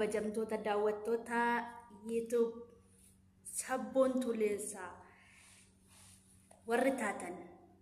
kabajamtoota daawwattoota YouTube sabboon tuleessaa warri taatan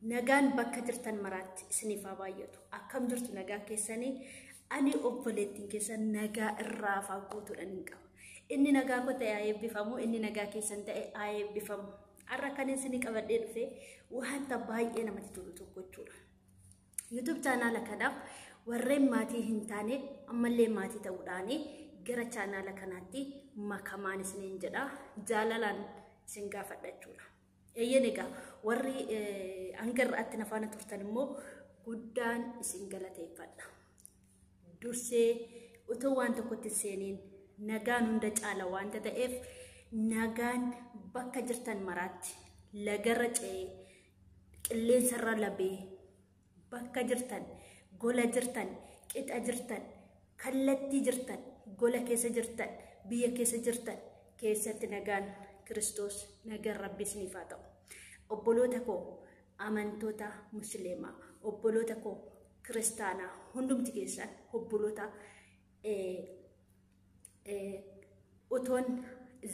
nagaan bakka jirtan maraatti isiniif haa baay'atu. Akkam jirtu nagaa keessanii? Ani obboleettiin keessan nagaa irraa fagootuudhaan hin qabu. Inni nagaa koo ta'e haa eebbifamu, inni nagaa keessan ta'e haa eebbifamu. Har'a kan isinii qabadhee dhufe wanta baay'ee namatti tolu tokko jechuudha. YouTube chaanaala kanaaf warreen maatii hin taane ammallee maatii ta'uudhaan gara chaanaala kanaatti makamaan isiniin jedha. Jaalalaan isin gaafadha jechuudha. Eeyyeen egaa warri hangarraatti nafaana turtan immoo guddaan isin galateeffadha. Dursee utoo waan tokkotti seeniin nagaan hunda caala wanta ta'eef nagaan bakka jirtan maraatti lagarra ce'ee qilleensarra labee bakka jirtan gola jirtan qixa jirtan kallattii jirtan gola keessa jirtan biyya keessa jirtan keessatti nagaan Kiristoos nagaan Rabbi isiniif haa ta'u. Obboloota koo amantoota musliimaa, obboloota koo kiristaanaa hundumti keessan obboloota otoon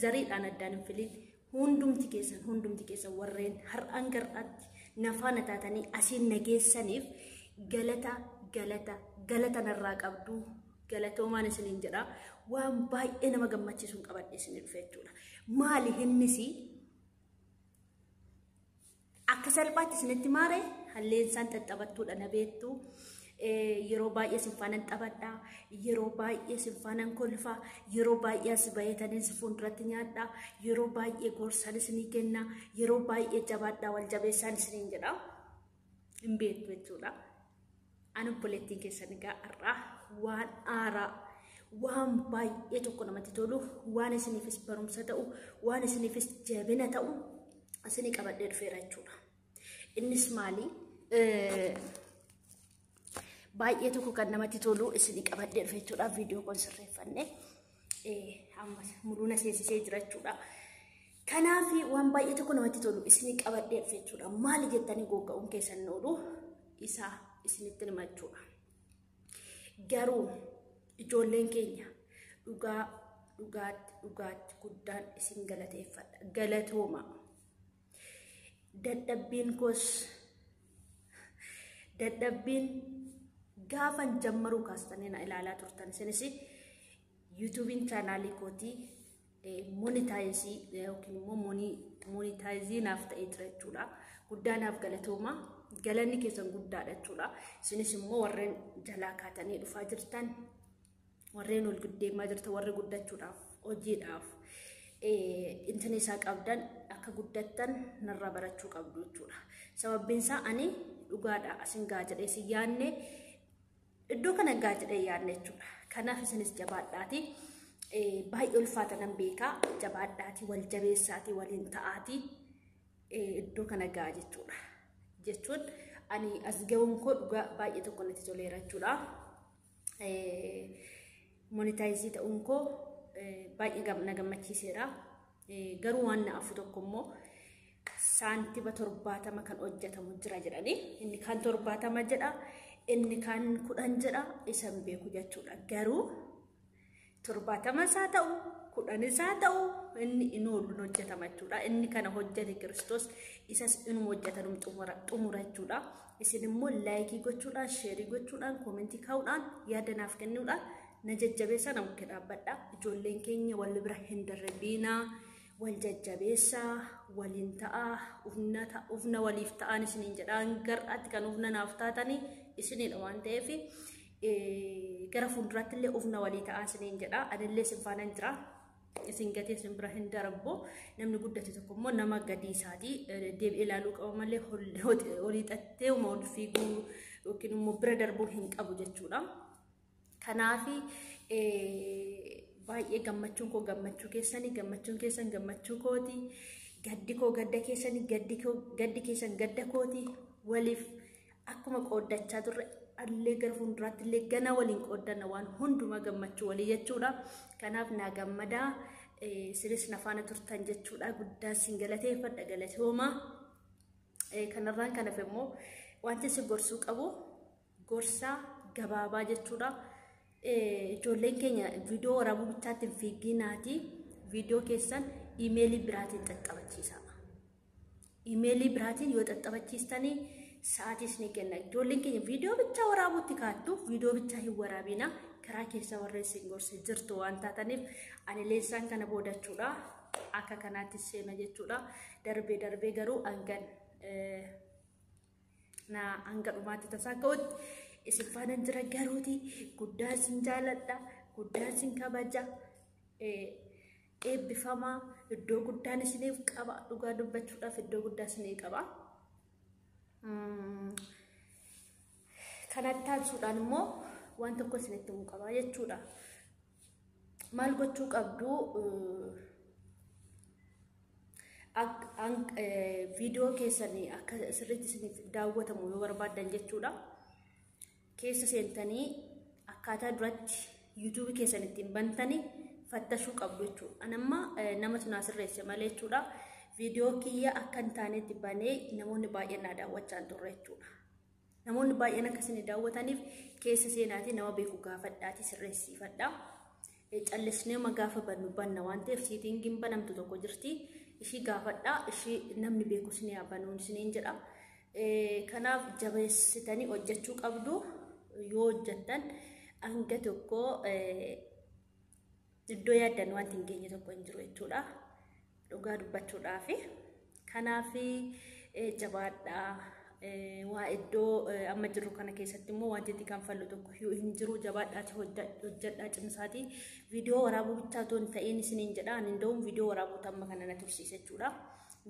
zariidhaan addaan hin filin hundumti keessan warreen har'aan gar'aatti nafaana taatanii asiin nageessaniif galata narraa qabdu galatoomaan isiniin jedha. Waan baay'ee nama gammachiisuun qabadhe isinii dhufe jechuudha. Maali innis akka salphaatti isinitti maare halleensaan xaxxabattuudha na beektu. Yeroo baay'ee sinfaanan taphadhaa, yeroo baay'ee sinfaanan kolfaa, yeroo baay'ee as baay'atanii si fuulduratti nyaadhaa, yeroo baay'ee gorsan isinii kenna, yeroo baay'ee jabaadhaa wal jabeessaan isiniin jedha. Hin beektu jechuudha. Ani obboleettiin keessan egaa har'aa waan aaraa, waan baay'ee tokko namatti tolu, waan isiniifis barumsa ta'u, waan isiniifis jabina ta'u isinii qabadhee dhufeera jechuudha. Innis maali? Baay'ee tokko kan namatti tolu isinii qabadhee dhufe jechuudha. Viidiyoo kun sirreeffannee amma muluuna seensisee jira jechuudha. Kanaaf waan baay'ee tokko namatti tolu isinii qabadhee dhufe jechuudha. Maali jettanii gogga'uun keessan oolu isaa isinitti hima jechuudha. Garuu ijoolleen keenya dhugaatti guddaan isin galateeffadha. Galatooma. Dadhabbiin gaafan jammaruu kaastanii na ilaalaa turtan isinis YouTubein chaanaalii kootii monetaayizii yookiin immoo monetaayizii naaf ta'ee jira jechuudha. Guddaanaaf galatooma. Galanni keessan guddaadha jechuudha. Isinis immoo warreen jalaa kaatanii dhufaa jirtan, warreen ol guddeemaa jirtan, warri guddachuudhaaf hojiidhaaf intini isaa qabdan akka guddattan narraa barachuu qabdu jechuudha. Sababbiin isaa ani dhugaadha asin gaa jedhee si yaanne iddoo kana gaa jedhee yaanne jechuudha. Kanaaf isinis jabaadhaati. Baay'ee ulfaata nan beekaa. Jabaadhaati, wal jabeessaati, waliin ta'aati iddoo kana gaa jechuudha. Jechuun ani as ga'uun koo dhugaa baay'ee tokko natti toleera jechuudha. Monetaayizii ta'uun koo baay'ee na gammachiiseera. Garuu waan na'afu tokko immoo saantiba 70 kan hojjetamu jira jedhanii inni kan 70 jedha, inni kan 10 jedha isan beeku jechuudha. Garuu 70 isaa ta'u 10 isaa ta'u inni inoolu hojjetama jechuudha. Inni kana hojjete Kiristoos isas inuma hojjetanum xumura jechuudha. Isin immoo laayikii gochuudhaan, sheerii gochuudhaan, koomentii kaa'uudhaan, yaada naaf kennuudhaan na jajjabeessaa na bukkee dhaabbadha. Ijoolleen keenya wal bira hin darbiinaa, wal jajjabeessaa, waliin ta'aa, ufna waliif ta'an isiniin jedhaan gar'aatti kan ufna naaf taatanii isinidha waan ta'eef gara fuulduraatti illee ufna walii ta'aa isiniin jedha. Anillee isin faana jira. Isin gatee isin bira hin darbu. Namni guddate tokko immoo nama gadii isaatii deebi'ee ilaaluu qaba malee olii xattee ol fiiguu yookiin immoo bira darbuu hin qabu jechuudha. Kanaaf baay'ee gammachuun koo gammachuu keessanii, gammachuun keessan gammachuu kooti, gaddi koo gadda keessanii, gaddi keessan gadda kooti. Waliif akkuma qooddachaa turre allee gara fuulduraatti illee gana waliin qooddanna waan hundumaa gammachuu walii jechuudha. Kanaaf naa gammadaa isinis nafaana turtan jechuudha. Guddaa isin galateeffadha. Galatooma. Kanarraan kanaaf immoo wanti isin gorsuu qabu gorsaa gabaabaa jechuudha. ijoolleen keenya viidiyoo waraabuu bichaatiin fiiginaati viidiyoo keessan iimeelii biraatiin xaxxabachiisa. Iimeelii biraatiin yoo xaxxabachiistanii sa'aatis ni kenna. Ijoolleen keenya viidiyoo bicha waraabuutti kaattu viidiyoo bicha hin waraabina. Karaa keessa warreen singorsi jirtu waan taataniif ani leessaan kana boodachuudha. Akka kanaatti seena jechuudha. Darbee garuu hanga dhumaatti tasaa ga'utti isin faana jira garuuti. Guddaa isin jaaladha. Guddaa isin kabaja. Eebbifamaa iddoo guddaan isiniif qaba. Dhugaa dubbachuudhaaf iddoo guddaa isiniif qaba. Kanatti aansuudhaan immoo waan tokko isinitti himuu qaba jechuudha. Maal gochuu qabdu? Viidiyoo keessanii akka sirriitti isiniif daawwatamu yoo barbaadan jechuudha. Keessa seentanii akkaataa duratti YouTube keessan ittiin bantanii fattashuu qabdu jechuudha. Anamma nama tunaa sirreesse malee jechuudha. Viidiyoo kiyya akka hin taanetti banee namoonni baay'een na daawwachaa turre jechuudha. Namoonni baay'een akkasii daawwataniif keessa seenaatii nama beeku gaafadhaati sirreessifadha. Callisnee gaafa banna waan ta'eef siitingiin banamtu tokko jirti. Ishii gaafadha. Ishii namni beeku isin banuun isiniin jedha. Kanaaf jabeessitanii hojjechuu qabdu. Yoo hojjettan hanga tokko iddoo yaaddan wanti hin geenye tokko hin jiru jechuudha. Dhugaa dubbachuudhaaf. Kanaaf jabaadhaa. Waa iddoo amma jiru kana keessatti immoo wanti itti kanfallu tokko hin jiru. Jabaadhaati hojjedhaa cimsaatii. Viidiyoo waraabuu bicha otoo hin ta'in isiniin jedha. Ani ndawum viidiyoo waraabuu amma kana na tursiise jechuudha.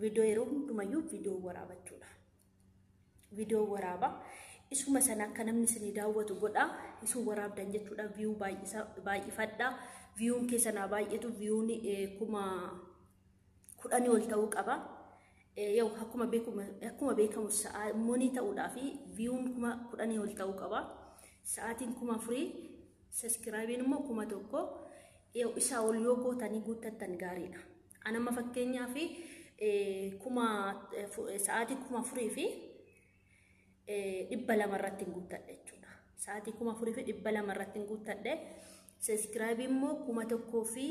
Viidiyoo yeroo hundumayyuu viidiyoo waraabachuudha. Viidiyoo waraaba. Isuma sana akka namni isinii daawwatu godha. Isu waraabdan jechuudha. Viyuu baay'ifadha. Viyuun keessanaa baay'atu. Viyuun 10,000 ol ta'uu qaba. Yoo akkuma beekamu sa'aatii ta'uudhaa fi viyuun 10,000 ol ta'uu qaba. Sa'aatiin 4,000 saskiraabiin immoo 1,000 yoo isaa ol yoo gootanii guuttattan gaariidha. Anamma fakkeenyaaf sa'aatii 4,000 fi 200 irratti hin guuttadhe jechuudha. Sa'aatii 4,000 fi 200 irratti hin guuttadhe. Saskiraabiin immoo 1,000 fi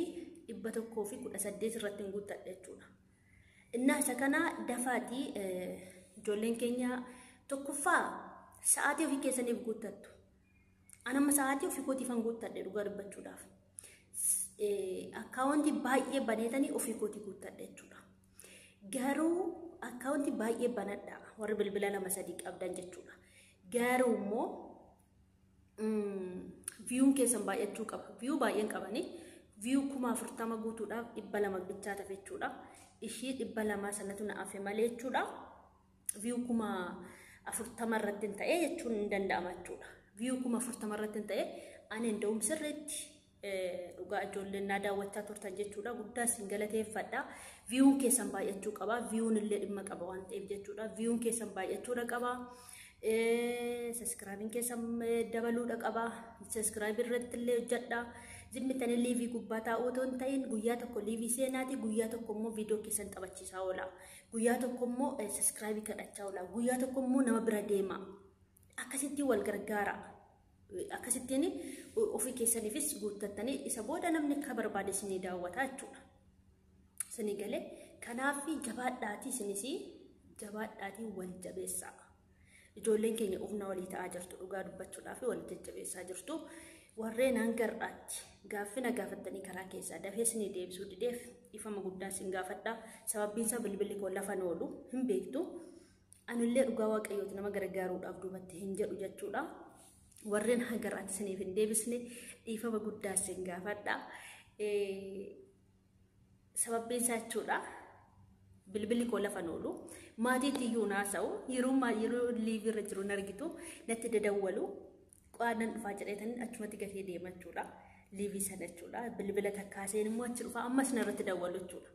118 irratti hin guuttadhe jechuudha. Innaa isa kana dafaatii ijoolleen keenya tokkoffaa sa'aatii ofii keessaniif guuttattu. Anamma sa'aatii ofii kootiifan guuttadhe dhugaa dubbachuudhaaf. Akkaawuntii baay'ee baneetanii ofii kootii guuttadhe jechuudha. Garuu akkaawuntii baay'ee banadha warri bilbila 2-3 qabdan jechuudha. Garuu immoo viyuun keessan baay'achuu qaba. Viyuu baay'een qabanii viyuu 40,000 guutuudhaaf 200 bichaa tafe jechuudha. Ishii 200 sanatu na afe malee jechuudha. Viyuu 40,000 irratti hin ta'e jechuun hin danda'ama jechuudha. Viyuu 40,000 irratti hin ta'e ani ndawum sirriitti dhugaa ijoolleen na daawwachaa turtan jechuudha. Guddaa isin galateeffadha. Viyuun keessan baay'achuu qaba. Viyuun illee dhimma qaba waan ta'eef jechuudha. Viyuun keessan baay'achuudha qaba. Saskiraabiin keessan dabaluudha qaba. Saskiraabii irratti illee hojjedha. Zimmitanii liivii gubbaa taa'uu otoo hin ta'in guyyaa tokko liivii seenaati. Guyyaa tokko immoo viidiyoo keessan taphachiisaa oola. Guyyaa tokko immoo saskiraabii kadhachaa oola. Guyyaa tokko immoo nama bira deema. Akkasittiin wal gargaara. Akkasittiin ofii keessaniifis guuttattanii isa booda namni akka barbaade isinii daawwata jechuudha. Isinii galee kanaaf jabaadhaatii isinis jabaadhaatii wal jabeessaa. Ijoolleen keenya ufna walii ta'aa jirtu dhugaa dubbachuudhaaf wal jajjabeessaa jirtu. Warreen hangar'aatti gaaffina gaafattanii karaa keessaa dafee isinii deebisuu dideef ifama guddaa isin gaafadha. Sababbiin isaa bilbilli koo lafa oolu hin beektu. Anillee dhugaa waaqayyooti nama gargaaruudhaaf duubatti hin jedhu jechuudha. Warreen hangar'aatti isiniif hin deebisne ifama guddaa isin gaafadha. Sababbiin isaa jechuudha. Bilbilli koo lafa oolu. Maatiitti iyyuu naasa'u yeroo liivii irra jiru argitu natti dadawwalu. Qaanan dhufaa jedheetanii achumatti gahee deema jechuudha. Liivii sana jechuudha. Bilbila takkaaseen immoo achi dhufaa ammas narratti dawwalu jechuudha.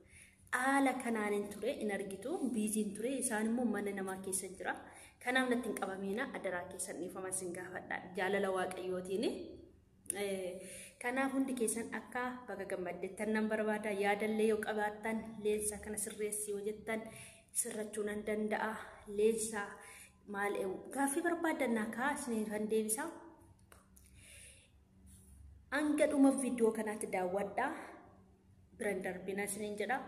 Haala kanaanin ture in argitu biiziin ture isaan immoo mana namaa keessa jira. Kanaaf natti hin qabamiina adaraa keessan dhiifama isin gaafadha. Jaalala waaqayyootiin. Kanaaf hundi keessan akka bakka gammaddeettan nan barbaada. Yaadallee yoo qabaattan leensa kana sirreessi yoo jettan sirrachuu nan danda'a. Leensa maal gaaffii barbaadan akka isin kan deebisaa. hanga dhuma viidiyoo kanaatti daawwadhaa. Biraan darbina isiniin jedha.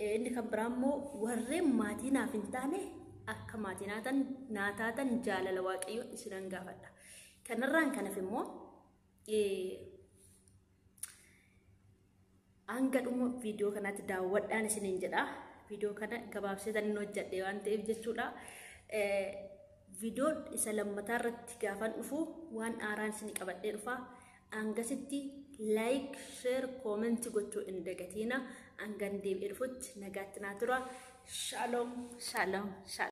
Inni kan biraa immoo warreen maatii naaf hin taane akka maatii naataatan jaalala waaqayyo isinan gaafadha. Kanarraan kanaaf immoo hanga dhuma viidiyoo kanaatti daawwadhaan isiniin jedha. Viidiyoo kana gabaabseetan hojjedhe waan ta'eef jechuudha. Viidiyoo isa lammataa irratti gaafan dhufu waan aaraan isin qabadhee dhufa. Angasitti like, share, comment gochuu hin dagatina. Angan deebi'ee dhufutti nagaatti naa tura. Shalom, shalom, shalom.